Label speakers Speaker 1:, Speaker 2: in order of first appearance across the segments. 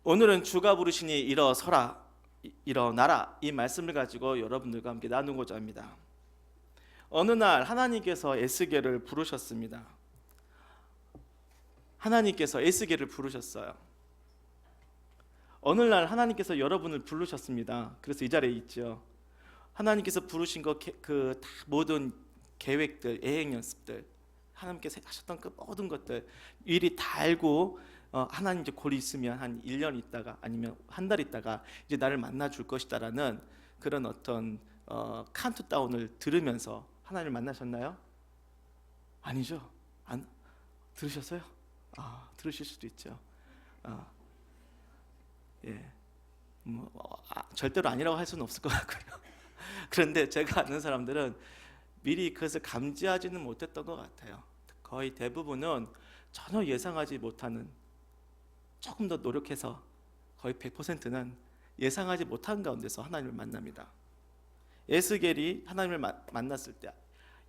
Speaker 1: 오늘은 주가 부르시니 일어서라, 일어나라, 이 말씀을 가지고 여러분들과 함께 나누고자 합니다. 어느 날 하나님께서 에스겔을 부르셨습니다. 하나님께서 에스겔을 부르셨어요. 어느 날 하나님께서 여러분을 부르셨습니다. 그래서 이 자리에 있죠. 하나님께서 부르신 그 다 모든 계획들, 예행 연습들, 하나님께서 하셨던 그 모든 것들 미리 다 알고 하나님 이제 곧 있으면 한 1년 있다가 아니면 한 달 있다가 이제 나를 만나 줄 것이다라는 그런 어떤 카운트다운을 들으면서 하나님을 만나셨나요? 아니죠. 안 들으셨어요? 들으실 수도 있죠. 예, 절대로 아니라고 할 수는 없을 것 같고요. 그런데 제가 아는 사람들은 미리 그것을 감지하지는 못했던 것 같아요. 거의 대부분은 전혀 예상하지 못하는, 조금 더 노력해서 거의 100%는 예상하지 못한 가운데서 하나님을 만납니다. 에스겔이 하나님을 만났을 때,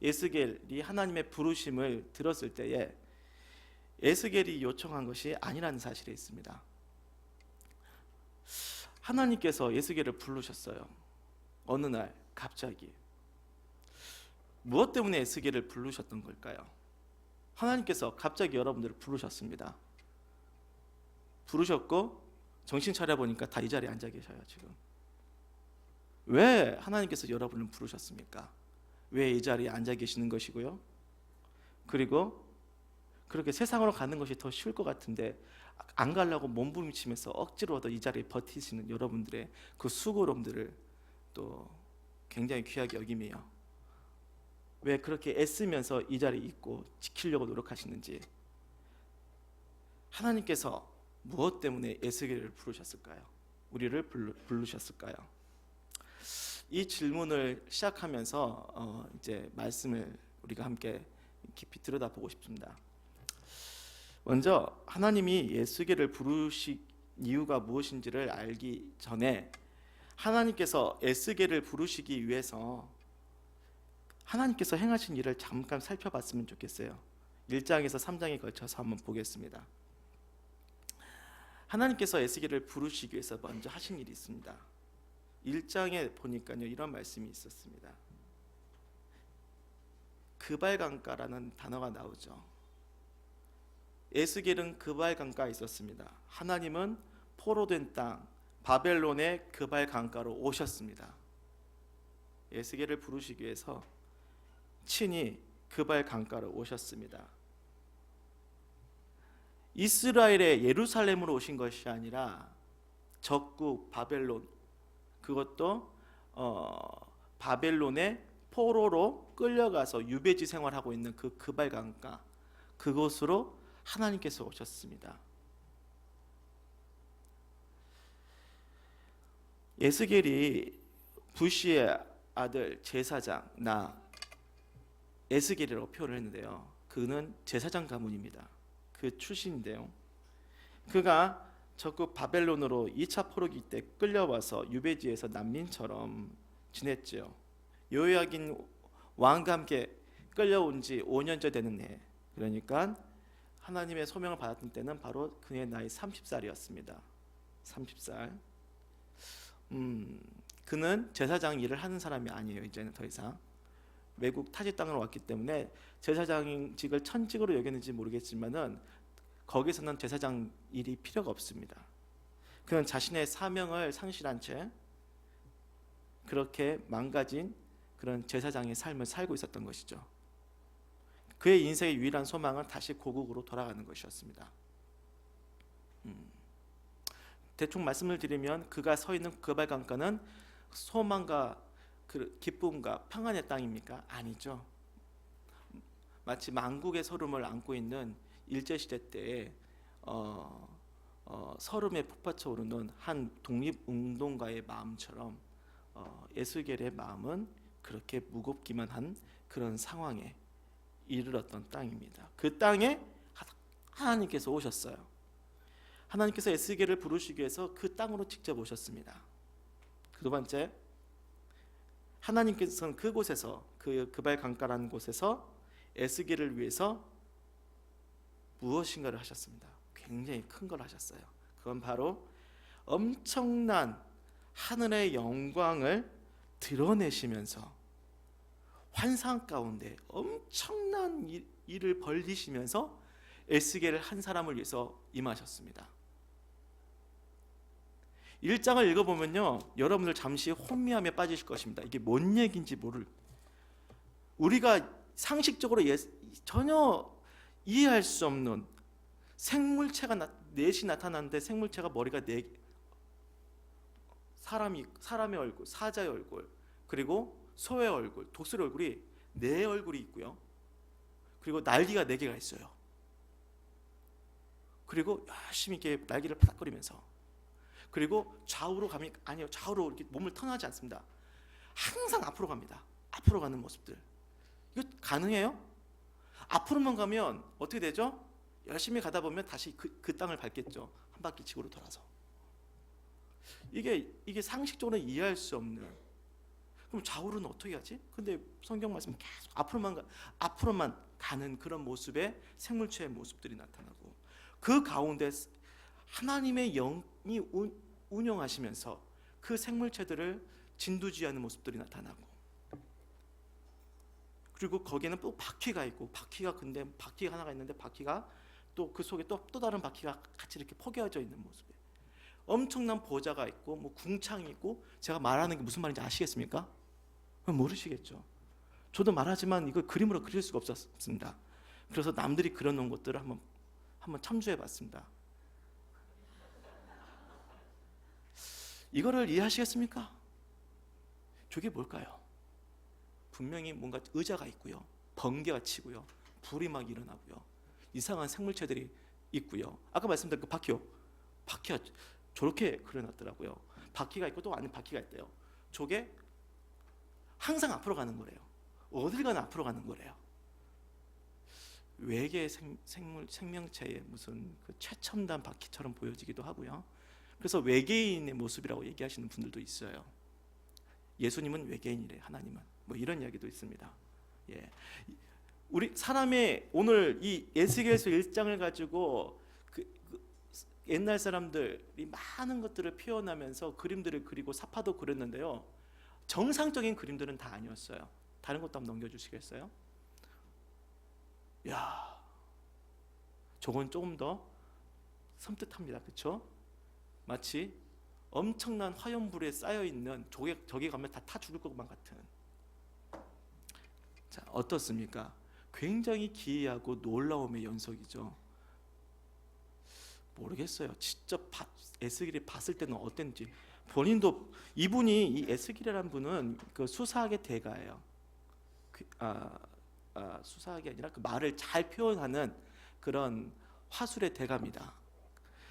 Speaker 1: 에스겔이 하나님의 부르심을 들었을 때에 에스겔이 요청한 것이 아니라는 사실이 있습니다. 하나님께서 에스겔을 부르셨어요. 어느 날 갑자기. 무엇 때문에 에스겔을 부르셨던 걸까요? 하나님께서 갑자기 여러분들을 부르셨습니다. 부르셨고 정신 차려보니까 다 이 자리에 앉아 계셔요. 지금 왜 하나님께서 여러분을 부르셨습니까? 왜 이 자리에 앉아 계시는 것이고요? 그리고 그렇게 세상으로 가는 것이 더 쉬울 것 같은데 안 가려고 몸부림치면서 억지로도 이 자리에 버티시는 여러분들의 그 수고로움들을 또 굉장히 귀하게 여기며 왜 그렇게 애쓰면서 이 자리에 있고 지키려고 노력하시는지, 하나님께서 무엇 때문에 에스겔을 부르셨을까요? 우리를 부르셨을까요? 이 질문을 시작하면서 이제 말씀을 우리가 함께 깊이 들여다보고 싶습니다. 먼저 하나님이 에스겔을 부르신 이유가 무엇인지를 알기 전에 하나님께서 에스겔을 부르시기 위해서 하나님께서 행하신 일을 잠깐 살펴봤으면 좋겠어요. 1장에서 3장에 걸쳐서 한번 보겠습니다. 하나님께서 에스겔을 부르시기 위해서 먼저 하신 일이 있습니다. 1장에 보니까요, 이런 말씀이 있었습니다. 그발강가라는 단어가 나오죠. 에스겔은 그발강가에 있었습니다. 하나님은 포로된 땅 바벨론의 그발강가로 오셨습니다. 에스겔을 부르시기 위해서 친히 그발강가로 오셨습니다. 이스라엘의 예루살렘으로 오신 것이 아니라 적국 바벨론, 그것도 바벨론의 포로로 끌려가서 유배지 생활하고 있는 그 그발강가, 그곳으로 하나님께서 오셨습니다. 에스겔이 부시의 아들 제사장 에스겔이라고 표현을 했는데요, 그는 제사장 가문입니다. 그 출신인데요, 그가 적국 바벨론으로 2차 포로기 때 끌려와서 유배지에서 난민처럼 지냈죠. 요야긴 왕과 함께 끌려온 지 5년째 되는 해, 그러니까 하나님의 소명을 받았던 때는 바로 그의 나이 30살이었습니다. 30살. 그는 제사장 일을 하는 사람이 아니에요. 이제는 더 이상 외국 타지 땅으로 왔기 때문에 제사장직을 천직으로 여겼는지 모르겠지만은 거기서는 제사장 일이 필요가 없습니다. 그는 자신의 사명을 상실한 채 그렇게 망가진 그런 제사장의 삶을 살고 있었던 것이죠. 그의 인생의 유일한 소망은 다시 고국으로 돌아가는 것이었습니다. 대충 말씀을 드리면 그가 서 있는 그발강가는 소망과 그 기쁨과 평안의 땅입니까? 아니죠. 마치 만국의 서름을 안고 있는 일제시대 때에 서름에 북받쳐 오르는 한 독립운동가의 마음처럼 에스겔의 마음은 그렇게 무겁기만 한 그런 상황에 이르렀던 땅입니다. 그 땅에 하나님께서 오셨어요. 하나님께서 에스겔을 부르시기 위해서 그 땅으로 직접 오셨습니다. 두 번째, 하나님께서는 그곳에서 그발 강가라는 곳에서 에스겔을 위해서 무엇인가를 하셨습니다. 굉장히 큰 걸 하셨어요. 그건 바로 엄청난 하늘의 영광을 드러내시면서 환상 가운데 엄청난 일을 벌리시면서 에스겔을 한 사람을 위해서 임하셨습니다. 1장을 읽어보면요, 여러분들 잠시 혼미함에 빠지실 것입니다. 이게 뭔 얘기인지 우리가 상식적으로 전혀 이해할 수 없는 생물체가 넷이 나타났는데, 생물체가 머리가 네, 사람의 얼굴, 사자의 얼굴, 그리고 소의 얼굴, 독수리 얼굴이 네 얼굴이 있고요. 그리고 날개가 네 개가 있어요. 그리고 열심히 이렇게 날개를 파닥거리면서, 그리고 좌우로 가면 아니요, 좌우로 이렇게 몸을 턴하지 않습니다. 항상 앞으로 갑니다. 앞으로 가는 모습들. 이거 가능해요? 앞으로만 가면 어떻게 되죠? 열심히 가다 보면 다시 그 땅을 밟겠죠. 한 바퀴 지구로 돌아서. 이게 상식적으로 이해할 수 없는. 그럼 좌우로는 어떻게 하지? 근데 성경 말씀 계속 앞으로만 가는 그런 모습의 생물체의 모습들이 나타나고, 그 가운데 하나님의 영이 운영하시면서 그 생물체들을 진두지휘하는 모습들이 나타나고, 그리고 거기에는 또 바퀴가 있고, 근데 바퀴가 하나가 있는데 바퀴가 또 그 속에 또 다른 바퀴가 같이 이렇게 포개어져 있는 모습에 엄청난 보좌가 있고, 뭐 궁창이 있고. 제가 말하는 게 무슨 말인지 아시겠습니까? 모르시겠죠. 저도 말하지만 이걸 그림으로 그릴 수가 없었습니다. 그래서 남들이 그려놓은 것들을 한번 참조해봤습니다. 이거를 이해하시겠습니까? 저게 뭘까요? 분명히 뭔가 의자가 있고요, 번개가 치고요, 불이 막 일어나고요, 이상한 생물체들이 있고요. 아까 말씀드린 그 바퀴가 저렇게 그려놨더라고요. 바퀴가 있고 또 아닌 바퀴가 있대요. 저게 항상 앞으로 가는 거래요. 어딜 가나 앞으로 가는 거래요. 외계 생명체의 무슨 그 최첨단 바퀴처럼 보여지기도 하고요. 그래서 외계인의 모습이라고 얘기하시는 분들도 있어요. 예수님은 외계인이래, 하나님은. 뭐 이런 이야기도 있습니다. 예. 우리 사람의 오늘 이 에스겔서 1장을 가지고 옛날 사람들이 많은 것들을 표현하면서 그림들을 그리고 사파도 그렸는데요, 정상적인 그림들은 다 아니었어요. 다른 것도 한번 넘겨주시겠어요? 야, 저건 조금 더 섬뜩합니다. 그렇죠? 마치 엄청난 화염불에 쌓여있는, 저기 가면 다 타 죽을 것만 같은. 자, 어떻습니까? 굉장히 기이하고 놀라움의 연속이죠. 모르겠어요. 직접 에스겔이 봤을 때는 어땠는지. 본인도, 이분이, 이 에스겔이라는 분은 그 수사학의 대가예요. 수사학이 아니라 그 말을 잘 표현하는 그런 화술의 대가입니다.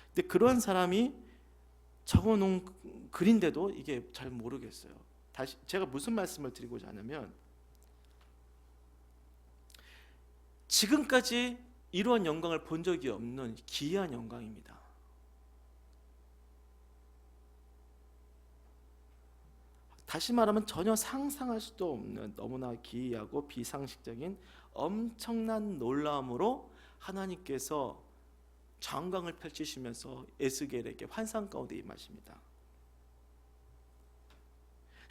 Speaker 1: 근데 그런 사람이 적어놓은 글인데도 이게 잘 모르겠어요. 다시 제가 무슨 말씀을 드리고자 하냐면, 지금까지 이러한 영광을 본 적이 없는 기이한 영광입니다. 다시 말하면 전혀 상상할 수도 없는 너무나 기이하고 비상식적인 엄청난 놀라움으로 하나님께서 장광을 펼치시면서 에스겔에게 환상 가운데 임하십니다.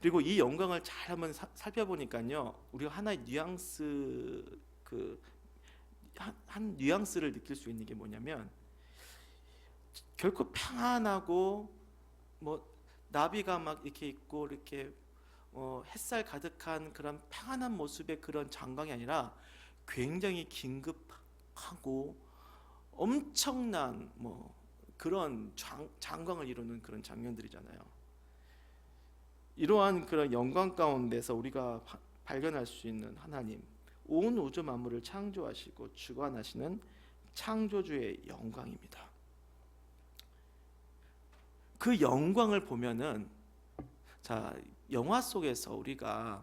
Speaker 1: 그리고 이 영광을 잘 한번 살펴보니까요, 우리가 하나의 뉘앙스, 한 뉘앙스를 느낄 수 있는 게 뭐냐면, 결코 평안하고 뭐 나비가 막 이렇게 있고 이렇게 햇살 가득한 그런 평안한 모습의 그런 장광이 아니라, 굉장히 긴급하고 엄청난 뭐 그런 장광을 이루는 그런 장면들이잖아요. 이러한 그런 영광 가운데서 우리가 발견할 수 있는 하나님, 온 우주 만물을 창조하시고 주관하시는 창조주의 영광입니다. 그 영광을 보면은, 자, 영화 속에서 우리가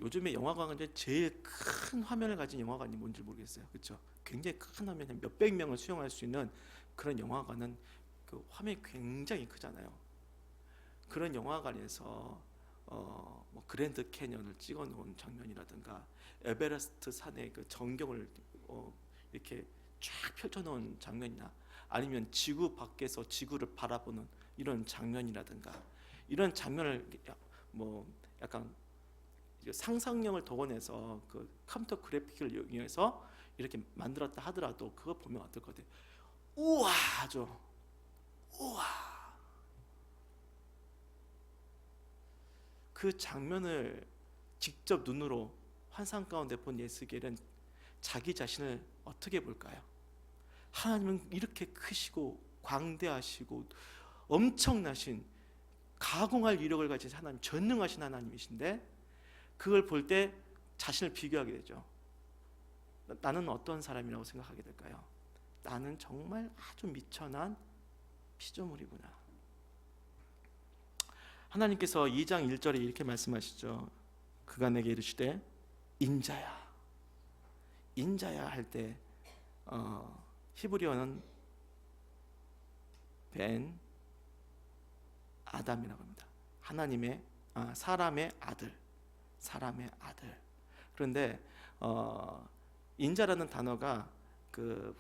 Speaker 1: 요즘에 영화관은 제일 큰 화면을 가진 영화관이 뭔지 모르겠어요. 그렇죠? 굉장히 큰 화면에 몇백 명을 수용할 수 있는 그런 영화관은 그 화면이 굉장히 크잖아요. 그런 영화관에서 뭐 그랜드 캐년을 찍어놓은 장면이라든가, 에베레스트 산의 그 전경을 이렇게 쫙 펼쳐놓은 장면이나, 아니면 지구 밖에서 지구를 바라보는 이런 장면이라든가 이런 장면을 뭐 약간 상상력을 동원해서 그 컴퓨터 그래픽을 이용해서 이렇게 만들었다 하더라도 그거 보면 어떨 것 같아요? 우와 하죠. 우와. 그 장면을 직접 눈으로 환상 가운데 본 예스겔은 자기 자신을 어떻게 볼까요? 하나님은 이렇게 크시고 광대하시고 엄청나신 가공할 위력을 가진 하나님, 전능하신 하나님이신데 그걸 볼 때 자신을 비교하게 되죠. 나는 어떤 사람이라고 생각하게 될까요? 나는 정말 아주 미천한 피조물이구나. 하나님께서 2장 1절에 이렇게 말씀하시죠. 그가 내게 이르시되 인자야, 인자야 할 때 히브리어는 벤 아담이라고 합니다. 하나님의 사람의 아들, 사람의 아들. 그런데 인자라는 단어가 그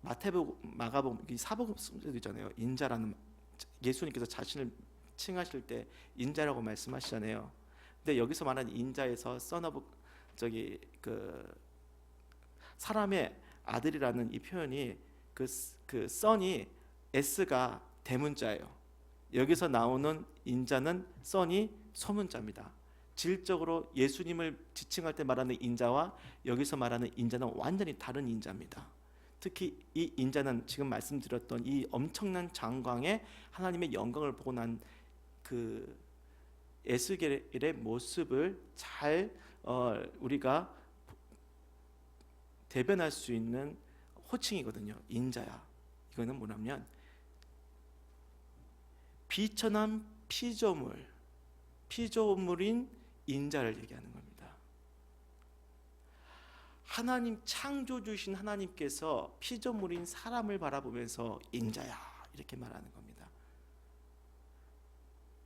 Speaker 1: 마태복음, 마가복음, 사복음서도 있잖아요. 인자라는, 예수님께서 자신을 칭하실 때 인자라고 말씀하시잖아요. 근데 여기서 말하는 인자에서 그 사람의 아들이라는 이 표현이 그 son이 s가 대문자예요. 여기서 나오는 인자는 son이 소문자입니다. 질적으로 예수님을 지칭할 때 말하는 인자와 여기서 말하는 인자는 완전히 다른 인자입니다. 특히 이 인자는 지금 말씀드렸던 이 엄청난 장광에 하나님의 영광을 보고 난 그 에스겔의 모습을 잘 우리가 대변할 수 있는 호칭이거든요. 인자야. 이거는 뭐냐면 비천한 피조물인 인자를 얘기하는 겁니다. 하나님, 창조주신 하나님께서 피조물인 사람을 바라보면서 인자야 이렇게 말하는 겁니다.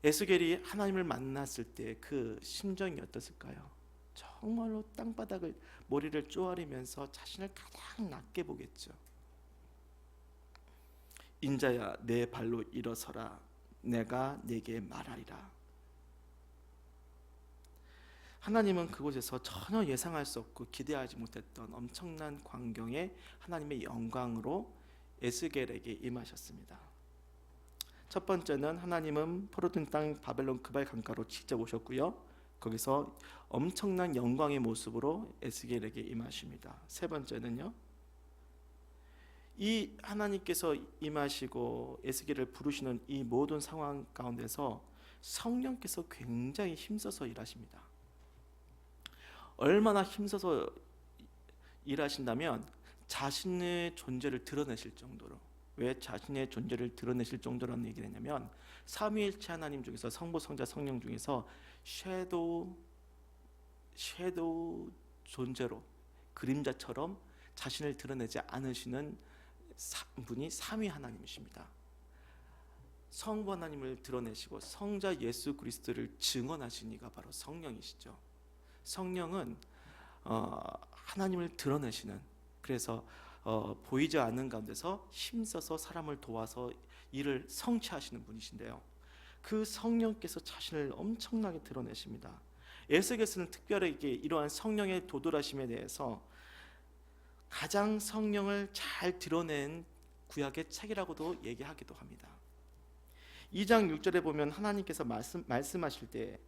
Speaker 1: 에스겔이 하나님을 만났을 때 그 심정이 어땠을까요? 정말로 땅바닥을 머리를 쪼아리면서 자신을 가장 낮게 보겠죠. 인자야 내 발로 일어서라, 내가 네게 말하리라. 하나님은 그곳에서 전혀 예상할 수 없고 기대하지 못했던 엄청난 광경에 하나님의 영광으로 에스겔에게 임하셨습니다. 첫 번째는 하나님은 포로된 땅 바벨론 그발 강가로 직접 오셨고요. 거기서 엄청난 영광의 모습으로 에스겔에게 임하십니다. 세 번째는요, 이 하나님께서 임하시고 에스겔을 부르시는 이 모든 상황 가운데서 성령께서 굉장히 힘써서 일하십니다. 얼마나 힘써서 일하신다면 자신의 존재를 드러내실 정도로. 왜 자신의 존재를 드러내실 정도라는 얘기를 했냐면 삼위일체 하나님 중에서 성부, 성자, 성령 중에서 섀도우 존재로 그림자처럼 자신을 드러내지 않으시는 분이 삼위 하나님이십니다. 성부 하나님을 드러내시고 성자 예수 그리스도를 증언하신 이가 바로 성령이시죠. 성령은 하나님을 드러내시는, 그래서 보이지 않는 가운데서 힘써서 사람을 도와서 일을 성취하시는 분이신데요. 그 성령께서 자신을 엄청나게 드러내십니다. 에스겔서는 특별하게 이러한 성령의 도돌하심에 대해서 가장 성령을 잘 드러낸 구약의 책이라고도 얘기하기도 합니다. 2장 6절에 보면 하나님께서 말씀하실 때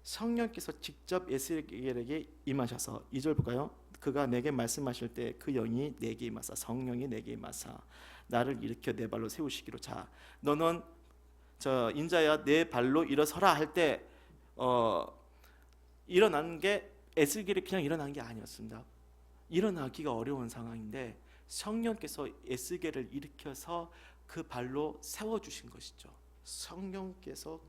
Speaker 1: 성령께서 직접 에스겔에게 임하셔서 2절 볼까요? 그가 내게 말씀하실 때 그 영이 내게 임하사, 성령이 내게 임하사 나를 일으켜 내 발로 세우시기로. 자, 너는 저 인자야 내 발로 일어서라 할 때 일어난 게 에스겔이 그냥 일어난 게 아니었습니다. 일어나기가 어려운 상황인데 성령께서 에스겔을 일으켜서 그 발로 세워주신 것이죠. 성령께서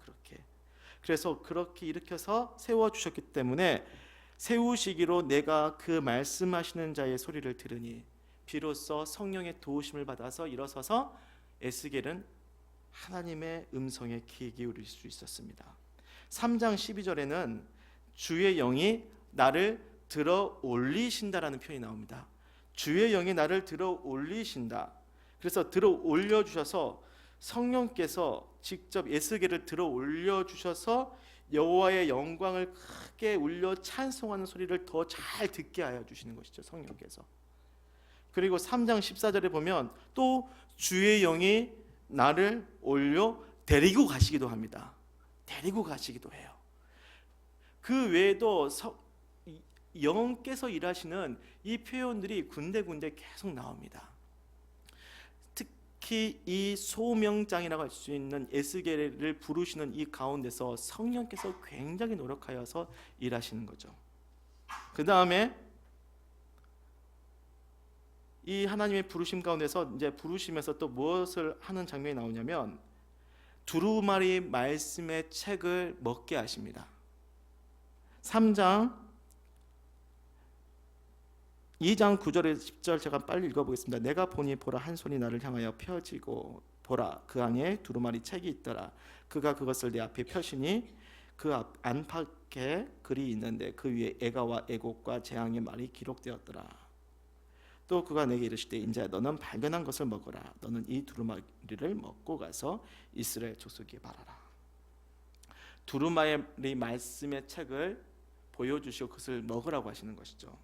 Speaker 1: 그래서 그렇게 일으켜서 세워주셨기 때문에 세우시기로 내가 그 말씀하시는 자의 소리를 들으니 비로소 성령의 도우심을 받아서 일어서서 에스겔은 하나님의 음성에 귀 기울일 수 있었습니다. 3장 12절에는 주의 영이 나를 들어 올리신다라는 표현이 나옵니다. 주의 영이 나를 들어 올리신다. 그래서 들어 올려 주셔서 성령께서 직접 에스겔을 들어 올려 주셔서 여호와의 영광을 크게 울려 찬송하는 소리를 더 잘 듣게 하여 주시는 것이죠, 성령께서. 그리고 3장 14절에 보면 또 주의 영이 나를 올려 데리고 가시기도 합니다. 데리고 가시기도 해요. 그 외에도 영께서 일하시는 이 표현들이 군데군데 계속 나옵니다. 특히 이 소명장이라고 할 수 있는 에스겔을 부르시는 이 가운데서 성령께서 굉장히 노력하여서 일하시는 거죠. 그 다음에 이 하나님의 부르심 가운데서 이제 부르시면서 또 무엇을 하는 장면이 나오냐면 두루마리 말씀의 책을 먹게 하십니다. 3장 2장 9절에 10절 제가 빨리 읽어보겠습니다. 내가 보니 보라 한 손이 나를 향하여 펴지고 보라 그 안에 두루마리 책이 있더라. 그가 그것을 내 앞에 펴시니 그 안팎에 글이 있는데 그 위에 애가와 애곡과 재앙의 말이 기록되었더라. 또 그가 내게 이르시되 인자야 너는 발견한 것을 먹어라. 너는 이 두루마리를 먹고 가서 이스라엘 족속에게 말하라. 두루마리 말씀의 책을 보여주시고 그것을 먹으라고 하시는 것이죠.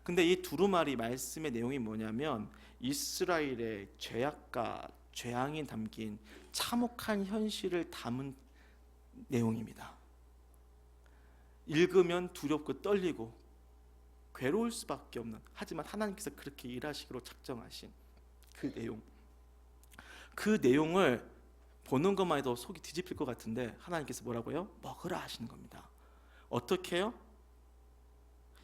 Speaker 1: 근데 이 두루마리 말씀의 내용이 뭐냐면 이스라엘의 죄악과 재앙이 담긴 참혹한 현실을 담은 내용입니다. 읽으면 두렵고 떨리고 괴로울 수밖에 없는, 하지만 하나님께서 그렇게 일하시기로 작정하신 그 내용을 보는 것만 해도 속이 뒤집힐 것 같은데 하나님께서 뭐라고요? 먹으라 하시는 겁니다. 어떻게 해요?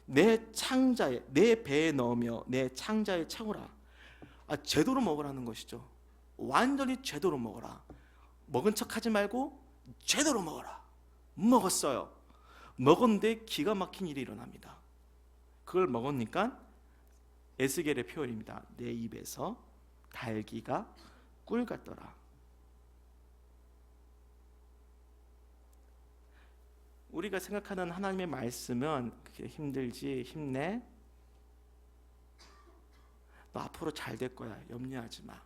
Speaker 1: 내 창자에, 내 배에 넣으며 내 창자에 채우라. 제대로 먹으라는 것이죠. 완전히 제대로 먹어라. 먹은 척하지 말고 제대로 먹어라. 먹었어요. 먹었는데 기가 막힌 일이 일어납니다. 그걸 먹으니까 에스겔의 표현입니다. 내 입에서 달기가 꿀 같더라. 우리가 생각하는 하나님의 말씀은 그렇게 힘들지, 힘내, 너 앞으로 잘 될 거야, 염려하지 마,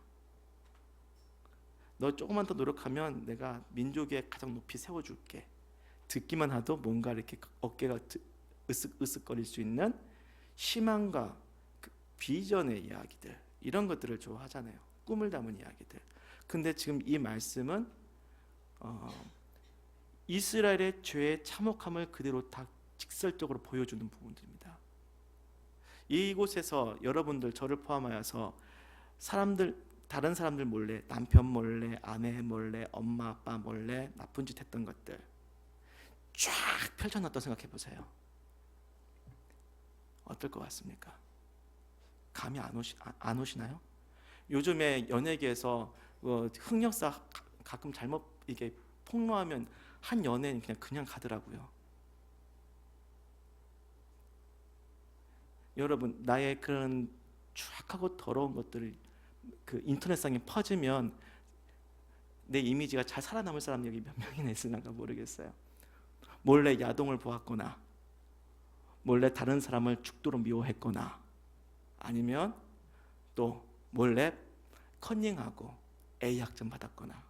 Speaker 1: 너 조금만 더 노력하면 내가 민족에 가장 높이 세워줄게, 듣기만 하도 뭔가 이렇게 어깨가 으쓱으쓱거릴 수 있는 희망과 비전의 이야기들, 이런 것들을 좋아하잖아요. 꿈을 담은 이야기들. 근데 지금 이 말씀은 이스라엘의 죄의 참혹함을 그대로 다 직설적으로 보여주는 부분들입니다. 이곳에서 여러분들, 저를 포함하여서 다른 사람들 몰래, 남편 몰래, 아내 몰래, 엄마 아빠 몰래 나쁜 짓 했던 것들 쫙 펼쳐놨다 생각해 보세요. 어떨 것 같습니까? 감이 안 오시나요? 요즘에 연예계에서 흑역사 가끔 잘못 이게 폭로하면 한 연예인 그냥 가더라고요. 여러분, 나의 그런 추악하고 더러운 것들을 그 인터넷상에 퍼지면 내 이미지가 잘 살아남을 사람 여기 몇 명이나 있을까 모르겠어요. 몰래 야동을 보았거나, 몰래 다른 사람을 죽도록 미워했거나, 아니면 또 몰래 컨닝하고 A학점 받았거나,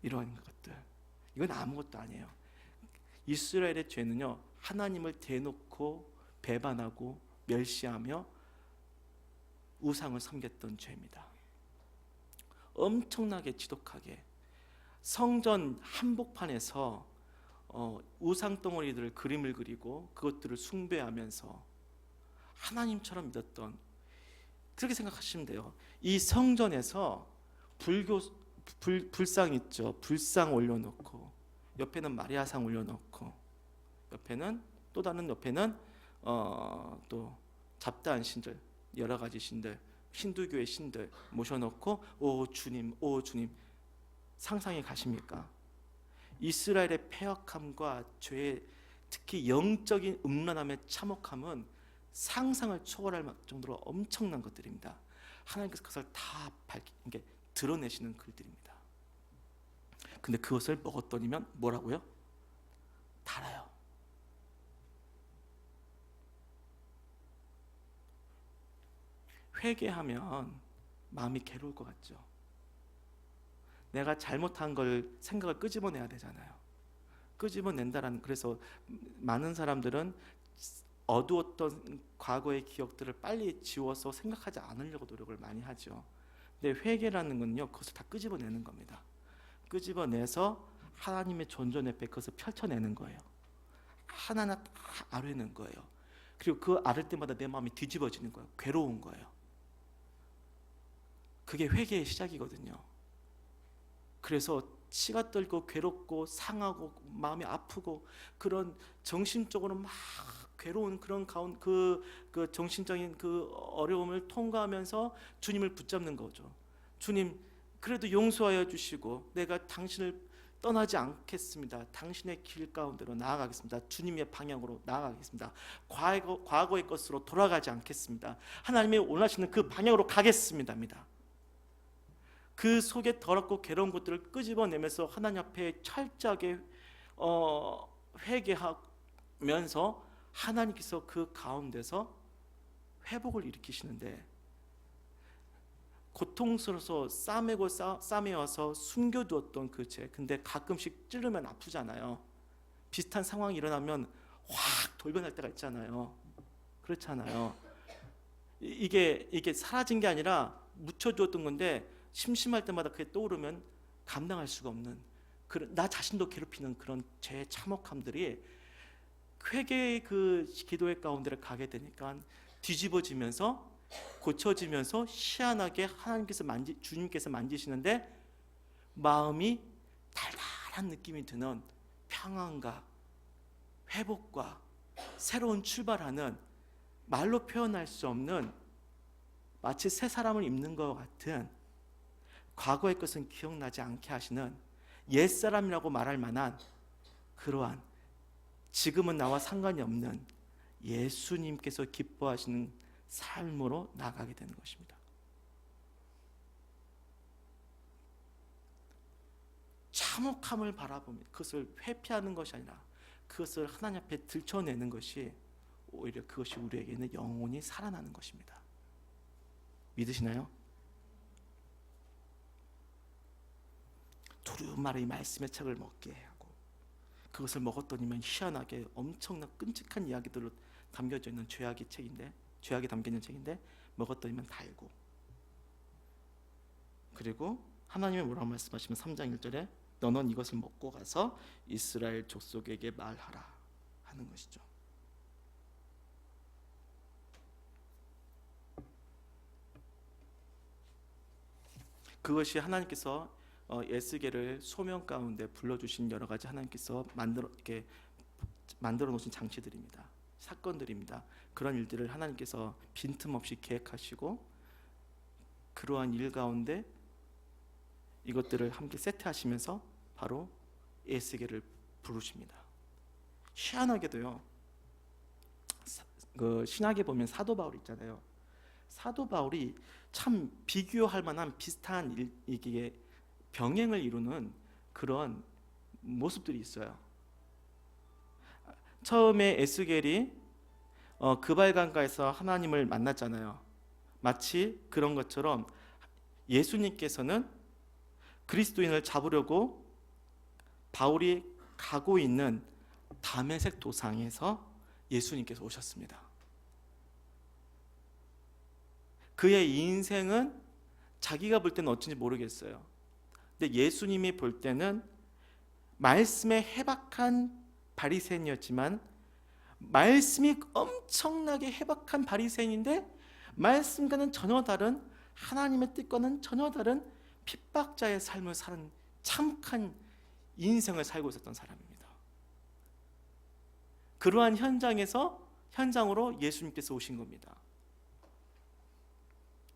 Speaker 1: 이러한 것들, 이건 아무것도 아니에요. 이스라엘의 죄는요, 하나님을 대놓고 배반하고 멸시하며 우상을 섬겼던 죄입니다. 엄청나게 지독하게 성전 한복판에서 우상 덩어리들을 그림을 그리고 그것들을 숭배하면서 하나님처럼 믿었던, 그렇게 생각하시면 돼요. 이 성전에서 불상 있죠. 불상 올려놓고 옆에는 마리아상 올려놓고 옆에는 또 다른 옆에는 또 잡다한 신들, 여러 가지 신들, 힌두교의 신들 모셔놓고 오 주님, 오 주님, 상상이 가십니까? 이스라엘의 패역함과 죄의, 특히 영적인 음란함의 참혹함은 상상을 초월할 정도로 엄청난 것들입니다. 하나님께서 그것을 다 드러내시는 글들입니다. 근데 그것을 먹었더니면 뭐라고요? 달아요. 회개하면 마음이 괴로울 것 같죠. 내가 잘못한 걸 생각을 끄집어내야 되잖아요. 끄집어낸다라는, 그래서 많은 사람들은 어두웠던 과거의 기억들을 빨리 지워서 생각하지 않으려고 노력을 많이 하죠. 근데 회개라는 건요, 그것을 다 끄집어내는 겁니다. 끄집어내서 하나님의 존전 앞에 그것을 펼쳐내는 거예요. 하나하나 다 아뢰는 거예요. 그리고 그 아를 때마다 내 마음이 뒤집어지는 거예요. 괴로운 거예요. 그게 회개의 시작이거든요. 그래서 치가 떨고 괴롭고 상하고 마음이 아프고 그런 정신적으로 막 괴로운 그런 그 정신적인 그 어려움을 통과하면서 주님을 붙잡는 거죠. 주님, 그래도 용서하여 주시고 내가 당신을 떠나지 않겠습니다. 당신의 길 가운데로 나아가겠습니다. 주님의 방향으로 나아가겠습니다. 과거의 것으로 돌아가지 않겠습니다. 하나님이 원하시는 그 방향으로 가겠습니다입니다. 그 속에 더럽고 괴로운 것들을 끄집어내면서 하나님 앞에 철저하게 회개하면서 하나님께서 그 가운데서 회복을 일으키시는데, 고통스러워서 싸매어서 숨겨두었던 그 죄, 근데 가끔씩 찌르면 아프잖아요. 비슷한 상황이 일어나면 확 돌변할 때가 있잖아요. 그렇잖아요. 이게 사라진 게 아니라 묻혀두었던 건데 심심할 때마다 그게 떠오르면 감당할 수가 없는, 나 자신도 괴롭히는 그런 죄의 참혹함들이 회개의 그 기도의 가운데를 가게 되니까 뒤집어지면서 고쳐지면서 희한하게 주님께서 만지시는데 마음이 달달한 느낌이 드는 평안과 회복과 새로운 출발하는, 말로 표현할 수 없는, 마치 새 사람을 입는 것 같은, 과거의 것은 기억나지 않게 하시는, 옛사람이라고 말할 만한 그러한, 지금은 나와 상관이 없는 예수님께서 기뻐하시는 삶으로 나아가게 되는 것입니다. 참혹함을 바라보며 그것을 회피하는 것이 아니라 그것을 하나님 앞에 들춰내는 것이, 오히려 그것이 우리에게는 영혼이 살아나는 것입니다. 믿으시나요? 두루마리 말씀의 책을 먹게 하고, 그것을 먹었더니만 희한하게 엄청난 끔찍한 이야기들로 담겨져 있는 죄악이 담겨 있는 책인데 먹었더니만 달고, 그리고 하나님이 뭐라고 말씀하시면 3장 1절에 너는 이것을 먹고 가서 이스라엘 족속에게 말하라 하는 것이죠. 그것이 하나님께서 에스겔을 소명 가운데 불러주신 여러 가지 하나님께서 만들어 놓으신 장치들입니다. 사건들입니다. 그런 일들을 하나님께서 빈틈없이 계획하시고 그러한 일 가운데 이것들을 함께 세트하시면서 바로 에스겔을 부르십니다. 희한하게도요, 그 신학에 보면 사도 바울 있잖아요. 사도 바울이 참 비교할 만한 비슷한 이게 병행을 이루는 그런 모습들이 있어요. 처음에 에스겔이 그발강가에서 하나님을 만났잖아요. 마치 그런 것처럼 예수님께서는 그리스도인을 잡으려고 바울이 가고 있는 다메섹 도상에서 예수님께서 오셨습니다. 그의 인생은 자기가 볼 때는 어쩐지 모르겠어요. 근데 예수님이 볼 때는 말씀에 해박한 바리새인이었지만, 말씀이 엄청나게 해박한 바리새인인데 말씀과는 전혀 다른, 하나님의 뜻과는 전혀 다른 핍박자의 삶을 사는 참혹한 인생을 살고 있었던 사람입니다. 그러한 현장으로 예수님께서 오신 겁니다.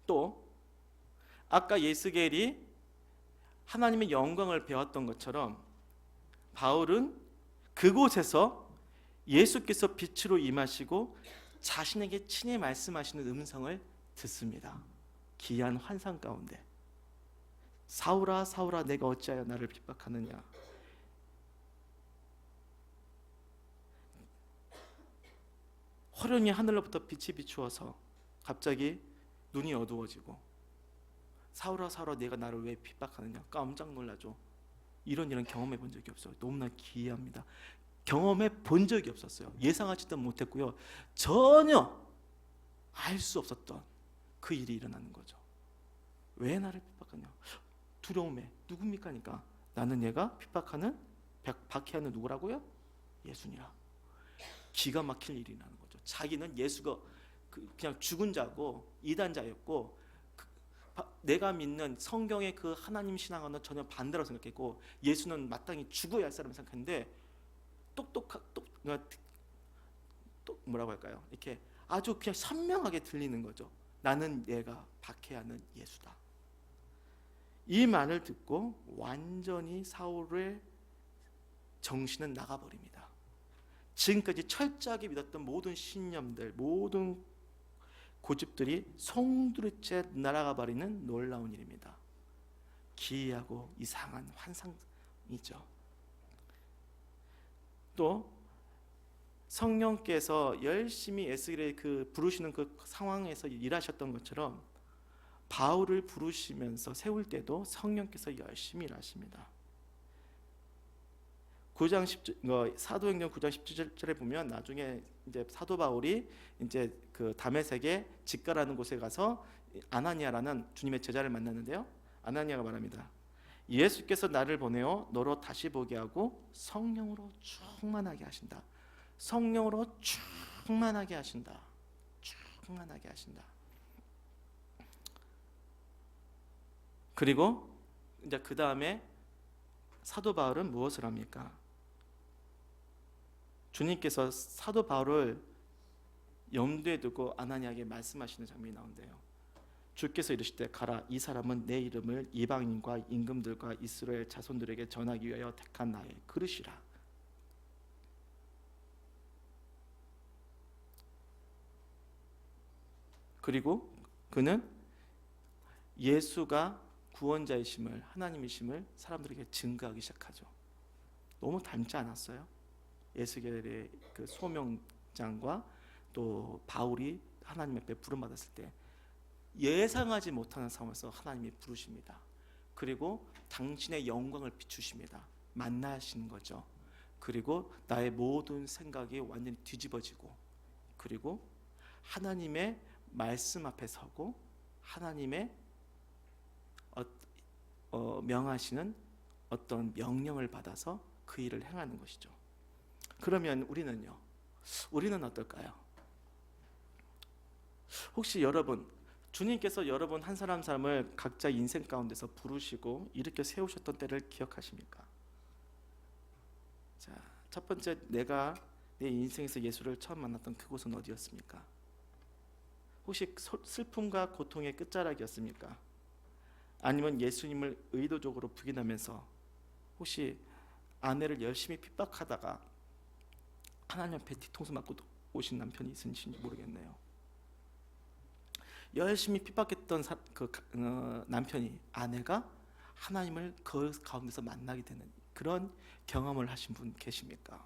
Speaker 1: 또 아까 에스겔이 하나님의 영광을 배웠던 것처럼 바울은 그곳에서 예수께서 빛으로 임하시고 자신에게 친히 말씀하시는 음성을 듣습니다. 기이한 환상 가운데 사울아 사울아 내가 어찌하여 나를 핍박하느냐. 호련히 하늘로부터 빛이 비추어서 갑자기 눈이 어두워지고 사울아 사울아 내가 나를 왜 핍박하느냐 깜짝 놀라죠. 이런 경험해 본 적이 없어요. 너무나 기이합니다. 경험해 본 적이 없었어요. 예상하지도 못했고요. 전혀 알 수 없었던 그 일이 일어나는 거죠. 왜 나를 핍박하냐? 두려움에 누굽니까? 하니까 나는 얘가 핍박하는 박해하는 누구라고요? 예수니라. 기가 막힐 일이 나는 거죠. 자기는 예수가 그냥 죽은 자고 이단자였고 내가 믿는 성경의 그 하나님 신앙과는 전혀 반대로 생각했고 예수는 마땅히 죽어야 할 사람을 생각했는데 뭐라고 할까요? 이렇게 아주 그냥 선명하게 들리는 거죠. 나는 얘가 박해하는 예수다. 이 말을 듣고 완전히 사울의 정신은 나가버립니다. 지금까지 철저하게 믿었던 모든 신념들, 모든 고집들이 송두리째 날아가 버리는 놀라운 일입니다. 기이하고 이상한 환상이죠. 또 성령께서 열심히 에스겔을 부르시는 그 상황에서 일하셨던 것처럼 바울을 부르시면서 세울 때도 성령께서 열심히 일하십니다. 9장 10절, 사도행전 9장 17절에 보면 나중에 이제 사도 바울이 이제 그 다메섹의 직가라는 곳에 가서 아나니아라는 주님의 제자를 만났는데요. 아나니아가 말합니다. 예수께서 나를 보내어 너로 다시 보게 하고 성령으로 충만하게 하신다. 성령으로 충만하게 하신다. 충만하게 하신다. 그리고 이제 그 다음에 사도 바울은 무엇을 합니까? 주님께서 사도 바울을 염두에 두고 아나니아에게 말씀하시는 장면이 나온대요. 주께서 이르시되 가라, 이 사람은 내 이름을 이방인과 임금들과 이스라엘 자손들에게 전하기 위하여 택한 나의 그릇이라. 그리고 그는 예수가 구원자이심을, 하나님이심을 사람들에게 증거하기 시작하죠. 너무 닮지 않았어요? 에스겔의 그 소명장과 또 바울이 하나님 앞에 부름받았을 때 예상하지 못하는 상황에서 하나님이 부르십니다. 그리고 당신의 영광을 비추십니다. 만나시는 거죠. 그리고 나의 모든 생각이 완전히 뒤집어지고, 그리고 하나님의 말씀 앞에 서고 하나님의 명하시는 어떤 명령을 받아서 그 일을 행하는 것이죠. 그러면 우리는 어떨까요? 혹시 여러분, 주님께서 여러분 한 사람 사람을 각자 인생 가운데서 부르시고 일으켜 세우셨던 때를 기억하십니까? 자, 첫 번째, 내가 내 인생에서 예수를 처음 만났던 그곳은 어디였습니까? 혹시 슬픔과 고통의 끝자락이었습니까? 아니면 예수님을 의도적으로 부인하면서 혹시 아내를 열심히 핍박하다가 하나님 앞에 뒤통수 맞고 오신 남편이 있으신지 모르겠네요. 열심히 핍박했던 남편이, 아내가 하나님을 그 가운데서 만나게 되는 그런 경험을 하신 분 계십니까?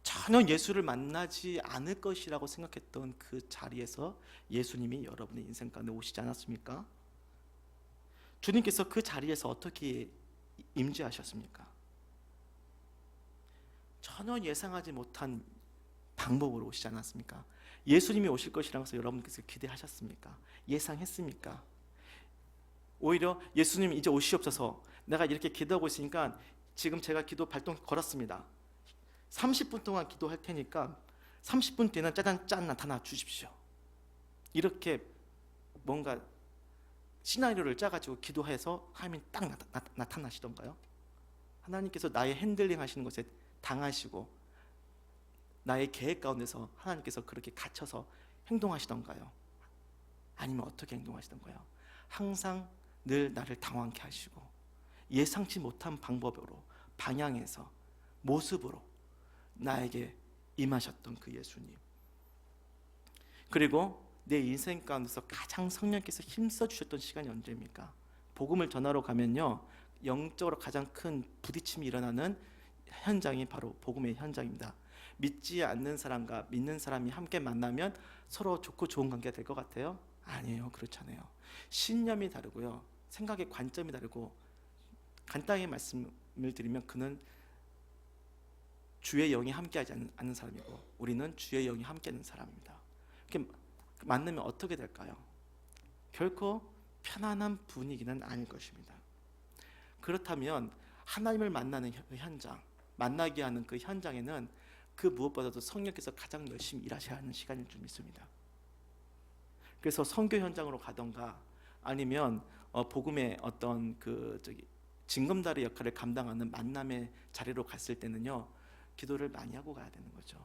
Speaker 1: 전혀 예수를 만나지 않을 것이라고 생각했던 그 자리에서 예수님이 여러분의 인생 가운데 오시지 않았습니까? 주님께서 그 자리에서 어떻게 임재하셨습니까? 전혀 예상하지 못한 방법으로 오시지 않았습니까? 예수님이 오실 것이라고 해서 여러분께서 기대하셨습니까? 예상했습니까? 오히려 예수님 이제 오시옵소서, 내가 이렇게 기도하고 있으니까 지금 제가 기도 발동 걸었습니다. 30분 동안 기도할 테니까 30분 뒤에는 짜잔 나타나 주십시오. 이렇게 뭔가 시나리오를 짜가지고 기도해서 하나님이 딱 나타나시던가요? 하나님께서 나의 핸들링 하시는 것에 당하시고 나의 계획 가운데서 하나님께서 그렇게 갇혀서 행동하시던가요? 아니면 어떻게 행동하시던가요? 항상 늘 나를 당황케 하시고 예상치 못한 방법으로, 방향에서, 모습으로 나에게 임하셨던 그 예수님. 그리고 내 인생 가운데서 가장 성령께서 힘써 주셨던 시간이 언제입니까? 복음을 전하러 가면요, 영적으로 가장 큰 부딪힘이 일어나는 현장이 바로 복음의 현장입니다. 믿지 않는 사람과 믿는 사람이 함께 만나면 서로 좋고 좋은 관계가 될 것 같아요? 아니에요. 그렇잖아요. 신념이 다르고요, 생각의 관점이 다르고, 간단히 말씀을 드리면 그는 주의 영이 함께하지 않는 사람이고 우리는 주의 영이 함께하는 사람입니다. 이렇게 만나면 어떻게 될까요? 결코 편안한 분위기는 아닐 것입니다. 그렇다면 하나님을 만나는 현장, 만나게 하는 그 현장에는 그 무엇보다도 성령께서 가장 열심히 일하셔야 하는 시간일 줄 믿습니다. 그래서 선교 현장으로 가던가 아니면 복음의 어떤 징검다리 역할을 감당하는 만남의 자리로 갔을 때는요, 기도를 많이 하고 가야 되는 거죠.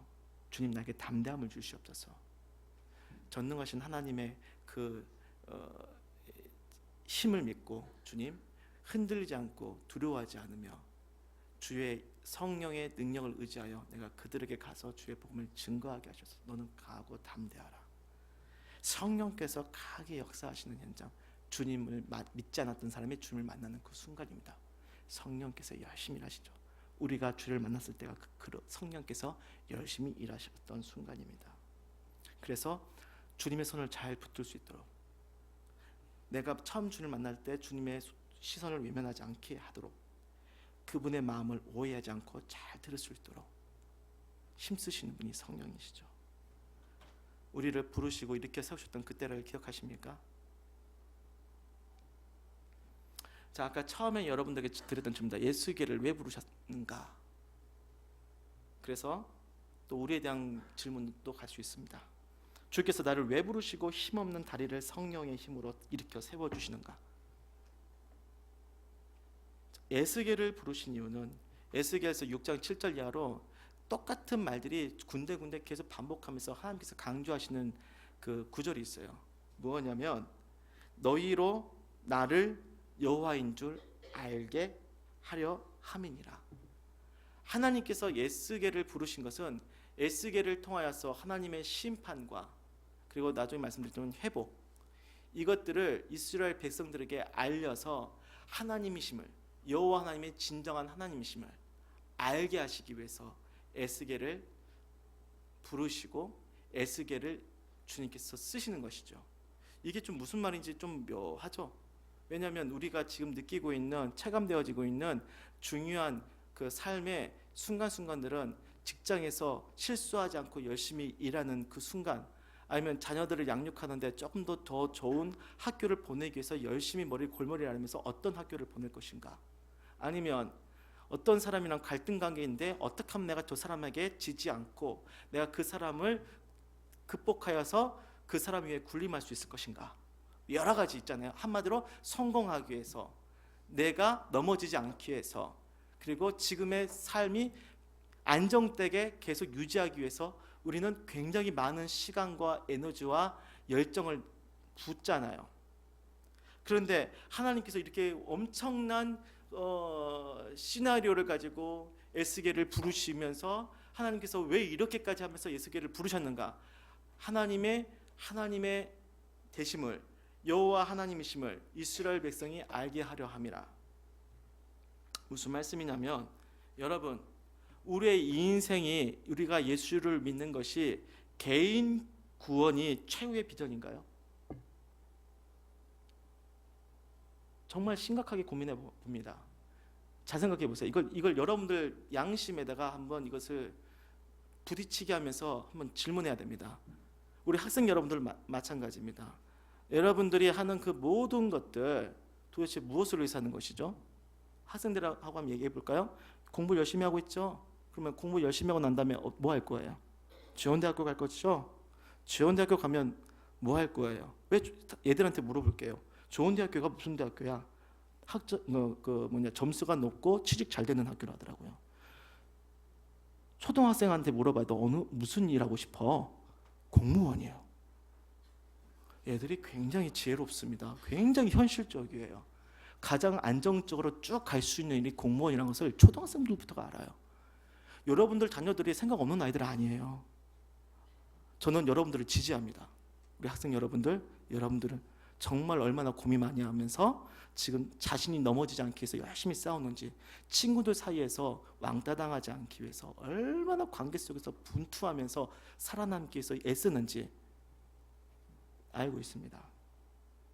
Speaker 1: 주님, 나에게 담대함을 주시옵소서. 전능하신 하나님의 힘을 믿고, 주님, 흔들리지 않고 두려워하지 않으며 주의 성령의 능력을 의지하여 내가 그들에게 가서 주의 복음을 증거하게 하셔서 너는 강하고 담대하라. 성령께서 강하게 역사하시는 현장, 주님을 믿지 않았던 사람이 주님을 만나는 그 순간입니다. 성령께서 열심히 일하시죠. 우리가 주를 만났을 때가 성령께서 열심히 일하셨던 순간입니다. 그래서 주님의 손을 잘 붙들 수 있도록, 내가 처음 주를 만날 때 주님의 시선을 외면하지 않게 하도록, 그분의 마음을 오해하지 않고 잘 들을 수 있도록 힘쓰시는 분이 성령이시죠. 우리를 부르시고 일으켜 세우셨던 그때를 기억하십니까? 자, 아까 처음에 여러분들에게 드렸던 질문입니다. 예수에게를 왜 부르셨는가? 그래서 또 우리에 대한 질문도 갈 수 있습니다. 주께서 나를 왜 부르시고 힘없는 다리를 성령의 힘으로 일으켜 세워주시는가? 에스겔을 부르신 이유는 에스겔에서 6장 7절 이하로 똑같은 말들이 군데군데 계속 반복하면서 하나님께서 강조하시는 그 구절이 있어요. 뭐냐면 너희로 나를 여호와인 줄 알게 하려 함이니라. 하나님께서 에스겔을 부르신 것은 에스겔을 통하여서 하나님의 심판과 그리고 나중에 말씀드렸던 회복, 이것들을 이스라엘 백성들에게 알려서 하나님이심을, 여호와 하나님의 진정한 하나님이심을 알게 하시기 위해서 에스겔을 부르시고 에스겔을 주님께서 쓰시는 것이죠. 이게 좀 무슨 말인지 좀 묘하죠. 왜냐하면 우리가 지금 느끼고 있는, 체감되어지고 있는 중요한 그 삶의 순간순간들은 직장에서 실수하지 않고 열심히 일하는 그 순간, 아니면 자녀들을 양육하는데 조금 더 좋은 학교를 보내기 위해서 열심히 골머리를 앓으면서 어떤 학교를 보낼 것인가, 아니면 어떤 사람이랑 갈등 관계인데 어떻게 하면 내가 저 사람에게 지지 않고 내가 그 사람을 극복하여서 그 사람 위에 군림할 수 있을 것인가, 여러 가지 있잖아요. 한마디로 성공하기 위해서, 내가 넘어지지 않기 위해서, 그리고 지금의 삶이 안정되게 계속 유지하기 위해서 우리는 굉장히 많은 시간과 에너지와 열정을 붓잖아요. 그런데 하나님께서 이렇게 엄청난 시나리오를 가지고 에스겔을 부르시면서 하나님께서 왜 이렇게까지 하면서 에스겔을 부르셨는가? 하나님의 되심을, 여호와 하나님이심을 이스라엘 백성이 알게 하려 함이라. 무슨 말씀이냐면, 여러분, 우리의 인생이, 우리가 예수를 믿는 것이 개인 구원이 최후의 비전인가요? 정말 심각하게 고민해 봅니다. 잘 생각해 보세요. 이걸 여러분들 양심에다가 한번 이것을 부딪히게 하면서 한번 질문해야 됩니다. 우리 학생 여러분들 마찬가지입니다. 여러분들이 하는 그 모든 것들 도대체 무엇을 위해서 하는 것이죠? 학생들하고 한번 얘기해 볼까요? 공부 열심히 하고 있죠? 그러면 공부 열심히 하고 난 다음에 뭐 할 거예요? 지원대학교 갈 거죠? 지원대학교 가면 뭐 할 거예요? 왜 얘들한테 물어볼게요. 좋은 대학교가 무슨 대학교야? 점수가 높고 취직 잘 되는 학교로 하더라고요. 초등학생한테 물어봐도 무슨 일 하고 싶어? 공무원이에요. 애들이 굉장히 지혜롭습니다. 굉장히 현실적이에요. 가장 안정적으로 쭉 갈 수 있는 일이 공무원이라는 것을 초등학생들부터가 알아요. 여러분들 자녀들이 생각 없는 아이들 아니에요. 저는 여러분들을 지지합니다. 우리 학생 여러분들은 정말 얼마나 고민 많이 하면서 지금 자신이 넘어지지 않기 위해서 열심히 싸우는지, 친구들 사이에서 왕따 당하지 않기 위해서 얼마나 관계 속에서 분투하면서 살아남기 위해서 애쓰는지 알고 있습니다.